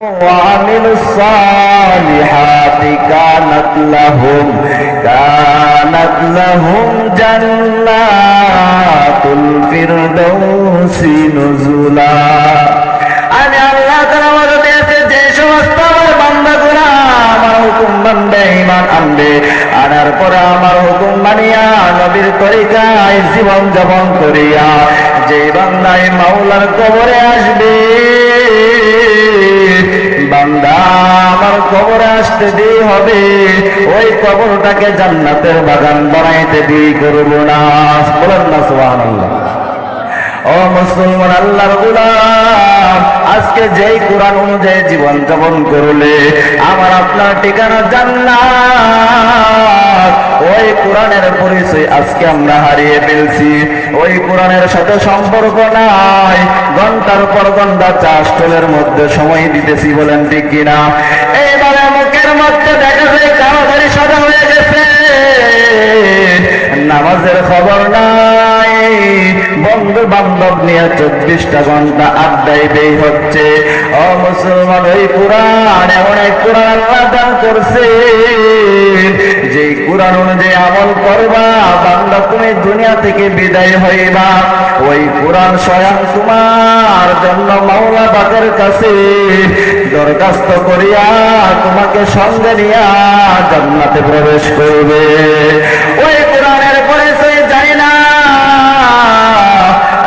وعملوا الصالحات كانت لهم جنات الفردوس نزلا আমি আল্লাহ তাআলা বলতে যে সমস্ত আমার বান্দাগুলো আমার হুকুম মানবে ঈমান আনবে আনার পরে আমার হুকুম মানিয়া নবীর তরিকায় জীবন যাপন করিয়া যে বান্দাই মাওলার কবরে আসবে বান্দা আমার কবরে আসতে দেরি হবে ওই কবরটাকে জান্নাতের বাগান বানাইতে দেরি করব না বলেন না সুবহানাল্লাহ। ও মুসলমান আল্লাহর গোলাম আজকে যেই কোরআন অনুযায়ী জীবন যাপন করলে আমার আপনার ঠিকানা জান্নাত ওই কোরআনের পরিচয় আজকে আমরা হারিয়ে ফেলছি। ওই কোরআনের সাথে সম্পর্ক নাই, ঘন্টার পর ঘন্টা চাষটলের মধ্যে সময় দিতেছি বলেন ঠিক কিনা। এইবারে মুখের মধ্যে দেখা যায় তাড়াতাড়ি সাদা হয়ে গেছে, নামাজের খবর নাই, বন্ধু বান্ধব নিয়ে 24টা ঘন্টা আড্ডায় বেই হচ্ছে। ও মুসলমান ওই কোরআন এমন এক কোরআন আল্লাহ দান করছে যে কোরআন অনুযায়ী আমল করবা বান্দা তুমি দুনিয়া থেকে বিদায় হইবা ওই কোরআন স্বয়ং তোমার জন্য মাওলা পাকের কাছে দরখাস্ত করিয়া তোমাকে সঙ্গে নিয়া জান্নাতে প্রবেশ করবে। ওই কোরআনের পরিচয় জানি না,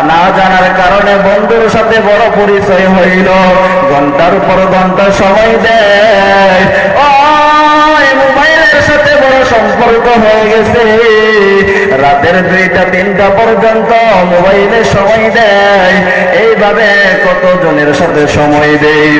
না জানার কারণে বন্ধুর সাথে বড় পরিচয় হইল, ঘন্টার পর ঘন্টা সময় দেয়, মোবাইলের সাথে বড় সম্পর্ক হয়ে গেছে, রাতের 2টা 3টা পর্যন্ত মোবাইলে সময় দেয়। এইভাবে কত জনের সাথে সময় দেয়।